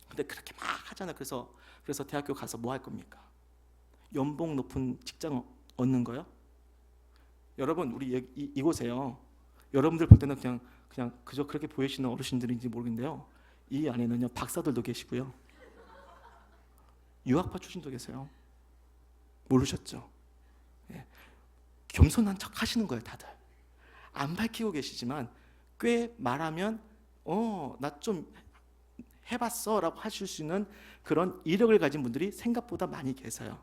Speaker 1: 근데 그렇게 막 하잖아요. 그래서 대학교 가서 뭐 할 겁니까? 연봉 높은 직장 얻는 거요? 여러분, 우리 이곳에요, 여러분들 볼 때는 그냥 그저 그렇게 보이시는 어르신들인지 모르겠는데요, 이 안에는요 박사들도 계시고요, 유학파 출신도 계세요. 모르셨죠? 예. 겸손한 척 하시는 거예요. 다들 안 밝히고 계시지만 꽤 말하면 나 좀 해봤어 라고 하실 수 있는 그런 이력을 가진 분들이 생각보다 많이 계세요.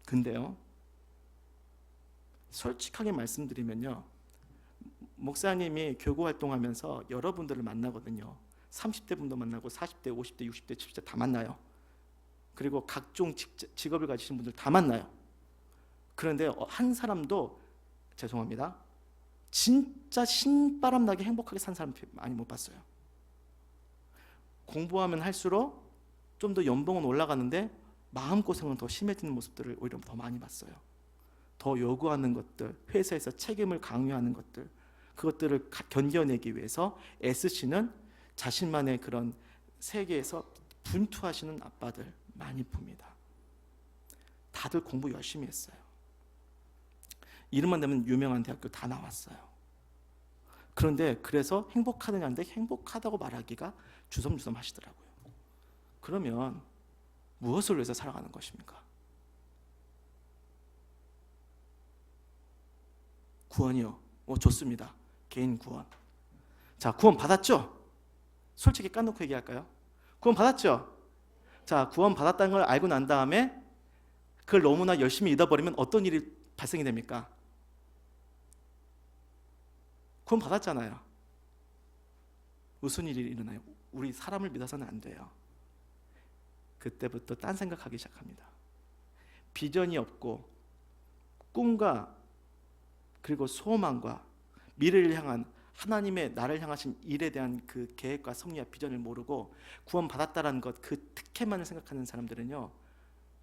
Speaker 1: 근데요, 솔직하게 말씀드리면요, 목사님이 교구 활동하면서 여러분들을 만나거든요. 30대 분도 만나고 40대, 50대, 60대, 70대 다 만나요. 그리고 각종 직업을 가지신 분들 다 만나요. 그런데 한 사람도, 죄송합니다, 진짜 신바람 나게 행복하게 산 사람 많이 못 봤어요. 공부하면 할수록 좀 더 연봉은 올라가는데 마음고생은 더 심해지는 모습들을 오히려 더 많이 봤어요. 더 요구하는 것들, 회사에서 책임을 강요하는 것들, 그것들을 견뎌내기 위해서 애쓰시는 자신만의 그런 세계에서 분투하시는 아빠들 많이 봅니다. 다들 공부 열심히 했어요. 이름만 되면 유명한 대학교 다 나왔어요. 그런데 그래서 행복하느냐인데 행복하다고 말하기가 주섬주섬 하시더라고요. 그러면 무엇을 위해서 살아가는 것입니까? 구원이요? 좋습니다. 개인 구원. 자, 구원 받았죠? 솔직히 까놓고 얘기할까요? 구원 받았죠? 자, 구원 받았다는 걸 알고 난 다음에 그걸 너무나 열심히 잊어버리면 어떤 일이 발생이 됩니까? 구원 받았잖아요. 무슨 일이 일어나요? 우리 사람을 믿어서는 안 돼요. 그때부터 딴 생각하기 시작합니다. 비전이 없고 꿈과 그리고 소망과 미래를 향한 하나님의 나를 향하신 일에 대한 그 계획과 섭리와 비전을 모르고 구원 받았다라는 것, 그 특혜만을 생각하는 사람들은요,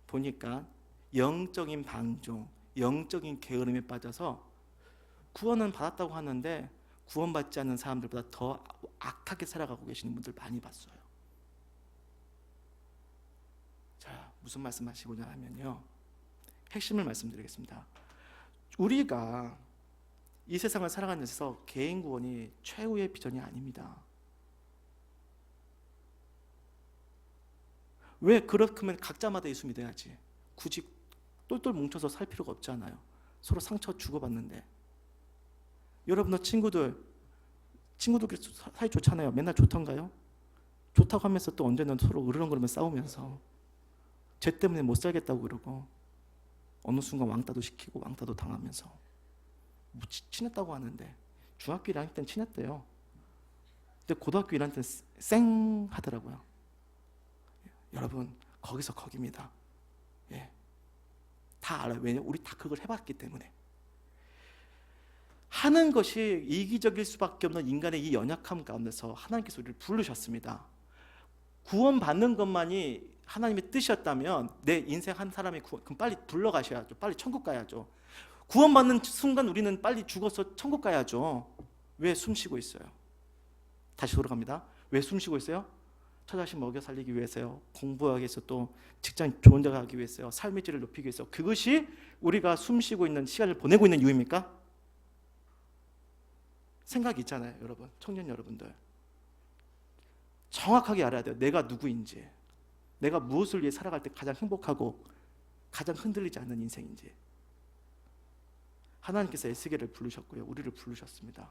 Speaker 1: 보니까 영적인 방종, 영적인 게으름에 빠져서 구원은 받았다고 하는데 구원받지 않는 사람들보다 더 악하게 살아가고 계시는 분들 많이 봤어요. 자, 무슨 말씀하시고자 하면요, 핵심을 말씀드리겠습니다. 우리가 이 세상을 살아가는 데서 개인 구원이 최후의 비전이 아닙니다. 왜? 그렇다면 각자마다 예수 믿어야지. 굳이 똘똘 뭉쳐서 살 필요가 없잖아요. 서로 상처 주고받는데. 여러분들 친구들끼리 사이 좋잖아요. 맨날 좋던가요? 좋다고 하면서 또 언제는 서로 으르렁거리며 싸우면서 쟤 때문에 못 살겠다고 그러고 어느 순간 왕따도 시키고 왕따도 당하면서 친했다고 하는데 중학교 1학년 때는 친했대요. 근데 고등학교 1학년 때는 쌩 하더라고요. 여러분, 거기서 거기입니다. 예. 다 알아요. 왜냐면 우리 다 그걸 해봤기 때문에. 하는 것이 이기적일 수밖에 없는 인간의 이 연약함 가운데서 하나님께서 우리를 부르셨습니다. 구원받는 것만이 하나님의 뜻이었다면 내 인생 한 사람이 그럼 빨리 불러가셔야죠. 빨리 천국 가야죠. 구원받는 순간 우리는 빨리 죽어서 천국 가야죠. 왜 숨쉬고 있어요? 다시 돌아갑니다. 왜 숨쉬고 있어요? 처자식 먹여 살리기 위해서요. 공부하기 위해서, 또 직장 좋은 데 가기 위해서요. 삶의 질을 높이기 위해서. 그것이 우리가 숨쉬고 있는 시간을 보내고 있는 이유입니까? 생각이 있잖아요, 여러분. 청년 여러분들. 정확하게 알아야 돼요. 내가 누구인지, 내가 무엇을 위해 살아갈 때 가장 행복하고 가장 흔들리지 않는 인생인지. 하나님께서 에스겔을 부르셨고요, 우리를 부르셨습니다.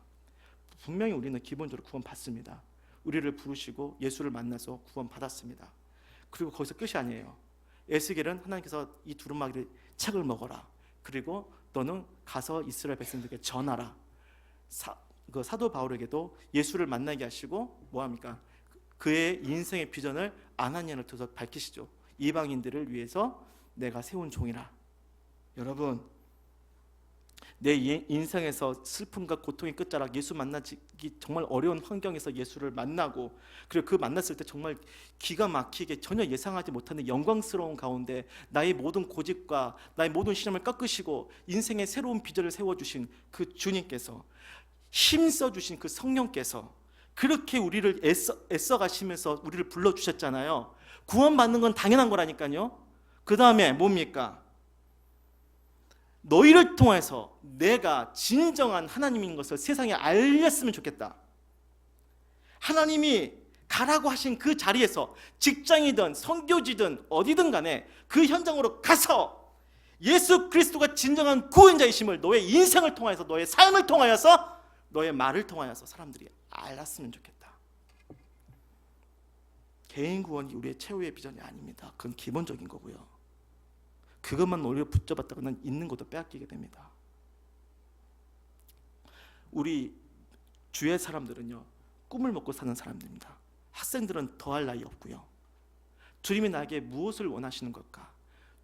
Speaker 1: 분명히 우리는 기본적으로 구원 받습니다. 우리를 부르시고 예수를 만나서 구원 받았습니다. 그리고 거기서 끝이 아니에요. 에스겔은 하나님께서 이 두루마기를 책을 먹어라. 그리고 너는 가서 이스라엘 백성들에게 전하라. 사도 바울에게도 예수를 만나게 하시고 뭐합니까? 그의 인생의 비전을 아나니아를 통해서 밝히시죠. 이방인들을 위해서 내가 세운 종이라. 여러분, 내 인생에서 슬픔과 고통의 끝자락, 예수 만나기 정말 어려운 환경에서 예수를 만나고, 그리고 그 만났을 때 정말 기가 막히게 전혀 예상하지 못하는 영광스러운 가운데 나의 모든 고집과 나의 모든 신념을 꺾으시고 인생의 새로운 비전을 세워주신 그 주님께서, 힘써 주신 그 성령께서 그렇게 우리를 애써 가시면서 우리를 불러주셨잖아요. 구원받는 건 당연한 거라니까요. 그 다음에 뭡니까? 너희를 통해서 내가 진정한 하나님인 것을 세상에 알렸으면 좋겠다. 하나님이 가라고 하신 그 자리에서 직장이든 선교지든 어디든 간에 그 현장으로 가서 예수 그리스도가 진정한 구원자이심을 너의 인생을 통해서, 너의 삶을 통하여서, 너의 말을 통하여서 사람들이 알았으면 좋겠다. 개인 구원이 우리의 최후의 비전이 아닙니다. 그건 기본적인 거고요. 그것만 오히려 붙잡았다가는 있는 것도 빼앗기게 됩니다. 우리 주의 사람들은요, 꿈을 먹고 사는 사람들입니다. 학생들은 더할 나위 없고요. 주님이 나에게 무엇을 원하시는 걸까?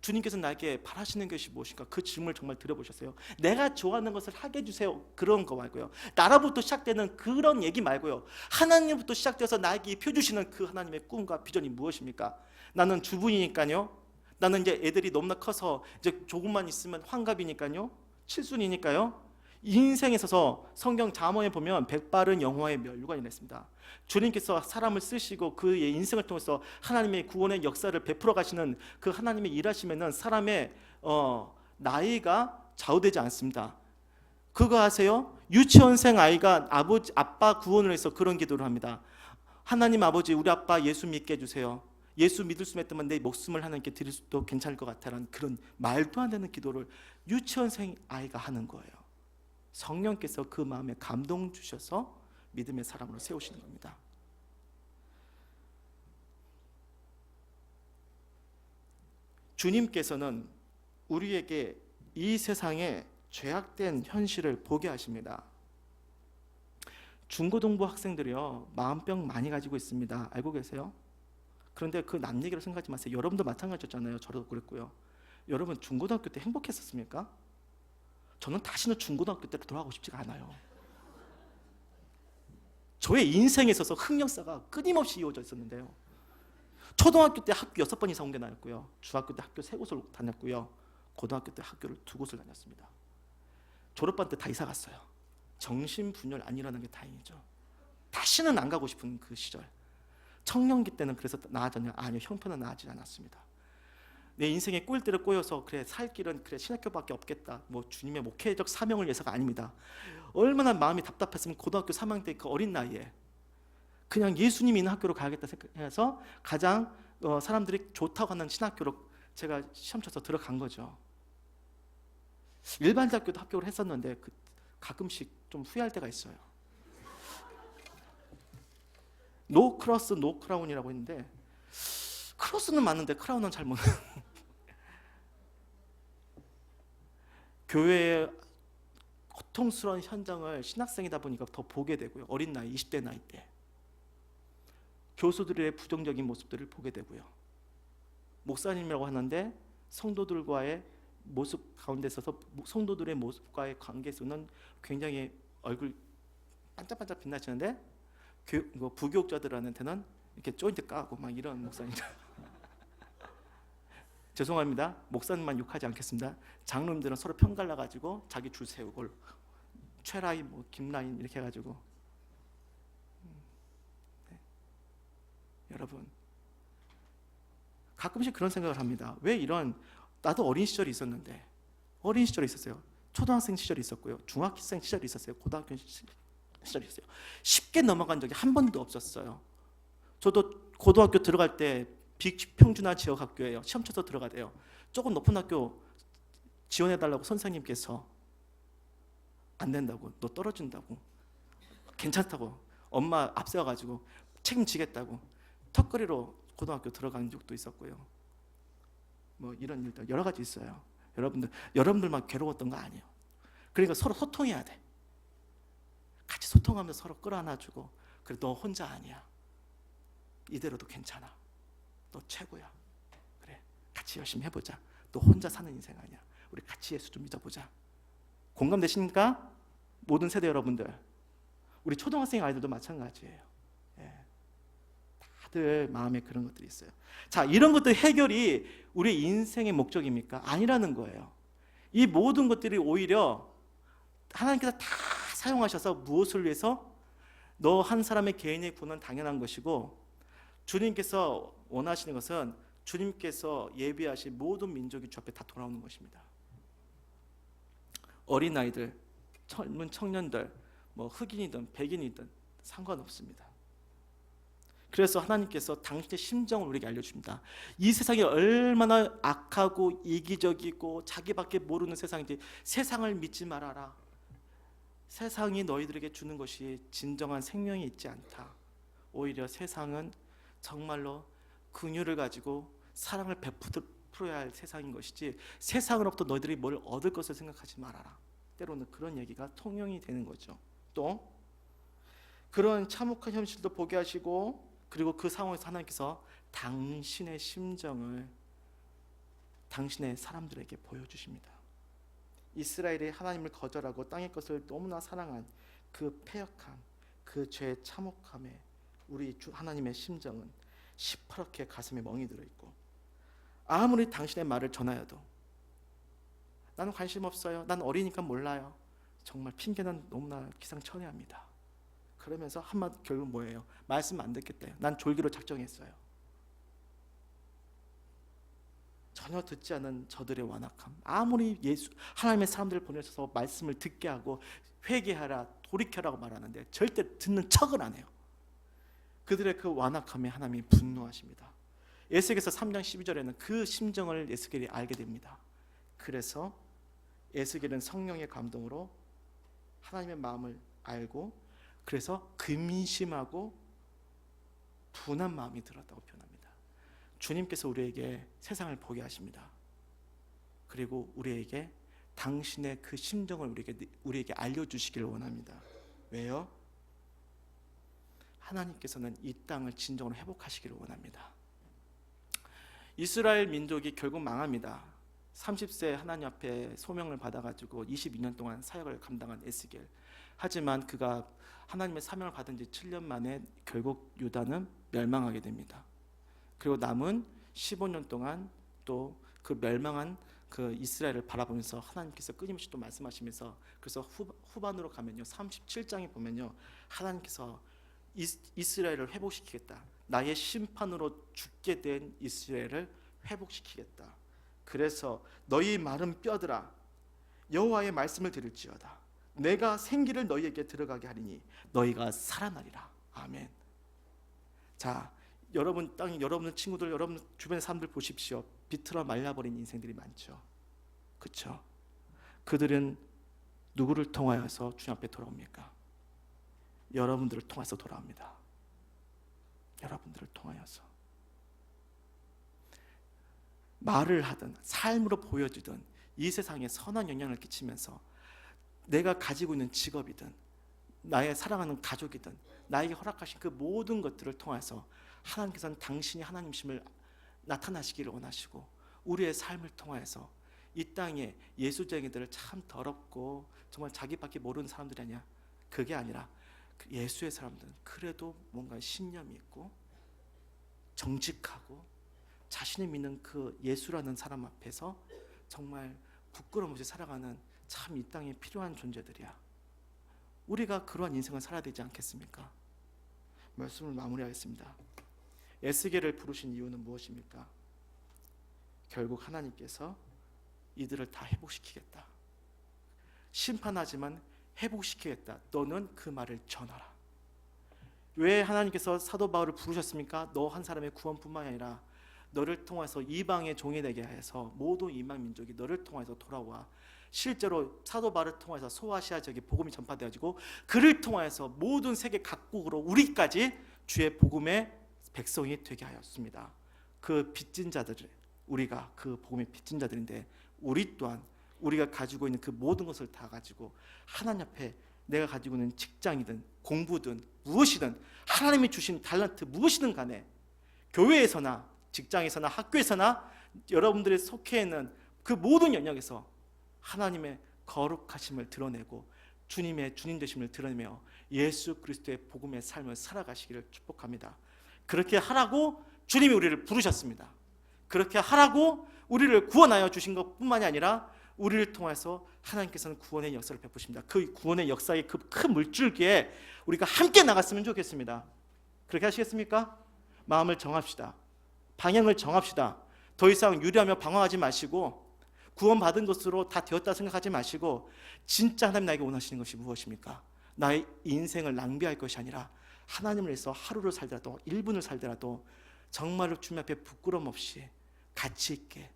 Speaker 1: 주님께서 나에게 바라시는 것이 무엇인가? 그 질문을 정말 들어보셨어요? 내가 좋아하는 것을 하게 해주세요, 그런 거 말고요. 나라부터 시작되는 그런 얘기 말고요. 하나님부터 시작돼서 나에게 펴주시는 그 하나님의 꿈과 비전이 무엇입니까? 나는 주부이니까요, 나는 이제 애들이 너무나 커서 이제 조금만 있으면 환갑이니까요, 칠순이니까요. 인생에 있어서 성경 잠언에 보면 백발은 영화의 멸류관이라 했습니다. 주님께서 사람을 쓰시고 그의 인생을 통해서 하나님의 구원의 역사를 베풀어 가시는 그 하나님의 일하시면은 사람의 나이가 좌우되지 않습니다. 그거 아세요? 유치원생 아이가 아빠 구원을 해서 그런 기도를 합니다. 하나님 아버지, 우리 아빠 예수 믿게 해주세요. 예수 믿을 수 있다면 내 목숨을 하나님께 드릴 수도 괜찮을 것 같다라는 그런 말도 안 되는 기도를 유치원생 아이가 하는 거예요. 성령께서 그 마음에 감동 주셔서 믿음의 사람으로 세우시는 겁니다. 주님께서는 우리에게 이 세상의 죄악된 현실을 보게 하십니다. 중고등부 학생들이요, 마음병 많이 가지고 있습니다. 알고 계세요? 그런데 그 남 얘기로 생각하지 마세요. 여러분도 마찬가지였잖아요. 저도 그랬고요. 여러분 중고등학교 때 행복했었습니까? 저는 다시는 중고등학교 때로 돌아가고 싶지가 않아요. 저의 인생에 있어서 흑역사가 끊임없이 이어져 있었는데요. 초등학교 때 학교 6번 이상 옮겨 다녔고요. 중학교 때 학교 3곳을 다녔고요. 고등학교 때 학교를 2곳을 다녔습니다. 졸업반 때 다 이사 갔어요. 정신분열 안 일어나는 게 다행이죠. 다시는 안 가고 싶은 그 시절. 청년기 때는 그래서 나아졌냐? 아니요, 형편은 나아지지 않았습니다. 내 인생의 꼴대를 꼬여서 그래 살 길은 그래 신학교밖에 없겠다, 뭐 주님의 목회적 사명을 위해서가 아닙니다. 얼마나 마음이 답답했으면 고등학교 3학년 때 그 어린 나이에 그냥 예수님이 있는 학교로 가야겠다 생각해서 가장 사람들이 좋다고 하는 신학교로 제가 시험 쳐서 들어간 거죠. 일반 대학교도 합격을 했었는데 가끔씩 좀 후회할 때가 있어요. 노 크로스 노 크라운이라고 했는데 크로스는 맞는데 크라운은 잘 모르는 교회의 고통스러운 현장을 신학생이다 보니까 더 보게 되고요. 어린 나이 20대 나이 때 교수들의 부정적인 모습들을 보게 되고요. 목사님이라고 하는데 성도들과의 모습 가운데 있어서 성도들의 모습과의 관계에서는 굉장히 얼굴 반짝반짝 빛나시는데 부교육자들한테는 이렇게 조인트 까고 막 이런 목사님들. 죄송합니다. 목사님만 욕하지 않겠습니다. 장로님들은 서로 편갈라 가지고 자기 줄 세우고 최라인, 뭐 김라인 이렇게 해가지고 네. 여러분 가끔씩 그런 생각을 합니다. 왜 이런 나도 어린 시절이 있었는데 어린 시절이 있었어요. 초등학생 시절이 있었고요. 중학생 시절이 있었어요. 고등학교 시절이 있어요. 쉽게 넘어간 적이 한 번도 없었어요. 저도 고등학교 들어갈 때 비평준화 지역 학교예요. 시험 쳐서 들어가대요. 조금 높은 학교 지원해달라고 선생님께서 안 된다고, 너 떨어진다고, 괜찮다고 엄마 앞세워가지고 책임지겠다고 턱걸이로 고등학교 들어간 적도 있었고요. 뭐 이런 일도 여러 가지 있어요. 여러분들만 괴로웠던 거 아니에요. 그러니까 서로 소통해야 돼. 같이 소통하면서 서로 끌어안아주고, 그래 너 혼자 아니야. 이대로도 괜찮아. 너 최고야. 그래 같이 열심히 해보자. 너 혼자 사는 인생 아니야. 우리 같이 예수 좀 믿어보자. 공감되십니까? 모든 세대 여러분들, 우리 초등학생 아이들도 마찬가지예요. 예. 다들 마음에 그런 것들이 있어요. 자, 이런 것들 해결이 우리 인생의 목적입니까? 아니라는 거예요. 이 모든 것들이 오히려 하나님께서 다 사용하셔서 무엇을 위해서? 너 한 사람의 개인의 구원은 당연한 것이고, 주님께서 원하시는 것은 주님께서 예비하신 모든 민족이 주 앞에 다 돌아오는 것입니다. 어린아이들, 젊은 청년들, 뭐 흑인이든 백인이든 상관없습니다. 그래서 하나님께서 당신의 심정을 우리에게 알려줍니다. 이 세상이 얼마나 악하고 이기적이고 자기밖에 모르는 세상인지 세상을 믿지 말아라. 세상이 너희들에게 주는 것이 진정한 생명이 있지 않다. 오히려 세상은 정말로 긍휼을 가지고 사랑을 베풀어야 할 세상인 것이지, 세상으로부터 너희들이 뭘 얻을 것을 생각하지 말아라. 때로는 그런 얘기가 통용이 되는 거죠. 또 그런 참혹한 현실도 보게 하시고, 그리고 그 상황에서 하나님께서 당신의 심정을 당신의 사람들에게 보여주십니다. 이스라엘이 하나님을 거절하고 땅의 것을 너무나 사랑한 그 패역함, 그 죄의 참혹함에 우리 주 하나님의 심정은 시퍼렇게 가슴에 멍이 들어있고, 아무리 당신의 말을 전하여도 나는 관심 없어요, 난 어리니까 몰라요, 정말 핑계는 너무나 기상천외합니다. 그러면서 한마디 결국 뭐예요? 말씀 안 듣겠대요. 난 졸기로 작정했어요. 전혀 듣지 않은 저들의 완악함, 아무리 하나님의 사람들을 보내셔서 말씀을 듣게 하고 회개하라, 돌이켜라고 말하는데 절대 듣는 척을 안 해요. 그들의 그 완악함에 하나님이 분노하십니다. 에스겔서 3장 12절에는 그 심정을 에스겔이 알게 됩니다. 그래서 에스겔은 성령의 감동으로 하나님의 마음을 알고, 그래서 근심하고 분한 마음이 들었다고 표현합니다. 주님께서 우리에게 세상을 보게 하십니다. 그리고 우리에게 당신의 그 심정을 우리에게 알려주시기를 원합니다. 왜요? 하나님께서는 이 땅을 진정으로 회복하시기를 원합니다. 이스라엘 민족이 결국 망합니다. 30세 하나님 앞에 소명을 받아가지고 22년 동안 사역을 감당한 에스겔. 하지만 그가 하나님의 사명을 받은 지 7년 만에 결국 유다는 멸망하게 됩니다. 그리고 남은 15년 동안 또 그 멸망한 그 이스라엘을 바라보면서 하나님께서 끊임없이 또 말씀하시면서, 그래서 후반으로 가면요, 37장에 보면요, 하나님께서 이스라엘을 회복시키겠다. 나의 심판으로 죽게 된 이스라엘을 회복시키겠다. 그래서 너희 마른 뼈들아 여호와의 말씀을 들을지어다. 내가 생기를 너희에게 들어가게 하리니 너희가 살아나리라. 아멘. 자, 여러분 땅, 여러분 친구들, 여러분 주변의 사람들 보십시오. 비틀어 말라버린 인생들이 많죠. 그렇죠? 그들은 누구를 통하여서 주님 앞에 돌아옵니까? 여러분들을 통해서 돌아옵니다. 여러분들을 통하여서 말을 하든 삶으로 보여주든 이 세상에 선한 영향을 끼치면서 내가 가지고 있는 직업이든 나의 사랑하는 가족이든 나에게 허락하신 그 모든 것들을 통해서 하나님께서는 당신이 하나님심을 나타나시기를 원하시고, 우리의 삶을 통해서 이 땅에 예수쟁이들을 참 더럽고 정말 자기밖에 모르는 사람들이 아니야, 그게 아니라 예수의 사람들은 그래도 뭔가 신념이 있고 정직하고 자신이 믿는 그 예수라는 사람 앞에서 정말 부끄러움 없이 살아가는 참 이 땅에 필요한 존재들이야. 우리가 그러한 인생을 살아야 되지 않겠습니까? 말씀을 마무리하겠습니다. 에스겔을 부르신 이유는 무엇입니까? 결국 하나님께서 이들을 다 회복시키겠다. 심판하지만 회복시키겠다. 너는 그 말을 전하라. 왜 하나님께서 사도 바울을 부르셨습니까? 너 한 사람의 구원뿐만 아니라 너를 통해서 이방의 종이 되게 해서 모든 이방 민족이 너를 통해서 돌아와 실제로 사도 바울을 통해서 소아시아 지역에 복음이 전파되어지고 그를 통해서 모든 세계 각국으로 우리까지 주의 복음의 백성이 되게 하였습니다. 그 빚진 자들, 우리가 그 복음의 빚진 자들인데, 우리 또한 우리가 가지고 있는 그 모든 것을 다 가지고 하나님 앞에 내가 가지고 있는 직장이든 공부든 무엇이든 하나님이 주신 달란트 무엇이든 간에 교회에서나 직장에서나 학교에서나 여러분들이 속해 있는 그 모든 영역에서 하나님의 거룩하심을 드러내고 주님의 주님 되심을 드러내며 예수 그리스도의 복음의 삶을 살아가시기를 축복합니다. 그렇게 하라고 주님이 우리를 부르셨습니다. 그렇게 하라고 우리를 구원하여 주신 것뿐만이 아니라 우리를 통해서 하나님께서는 구원의 역사를 베푸십니다. 그 구원의 역사의 그 큰 물줄기에 우리가 함께 나갔으면 좋겠습니다. 그렇게 하시겠습니까? 마음을 정합시다. 방향을 정합시다. 더 이상 유리하며 방황하지 마시고 구원받은 것으로 다 되었다 생각하지 마시고 진짜 하나님 나에게 원하시는 것이 무엇입니까? 나의 인생을 낭비할 것이 아니라 하나님을 위해서 하루를 살더라도 1분을 살더라도 정말로 주님 앞에 부끄럼 없이 가치 있게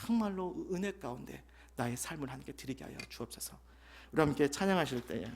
Speaker 1: 정말로 은혜 가운데 나의 삶을 하나님께 드리게 하여 주옵소서. 우리 함께 찬양하실 때에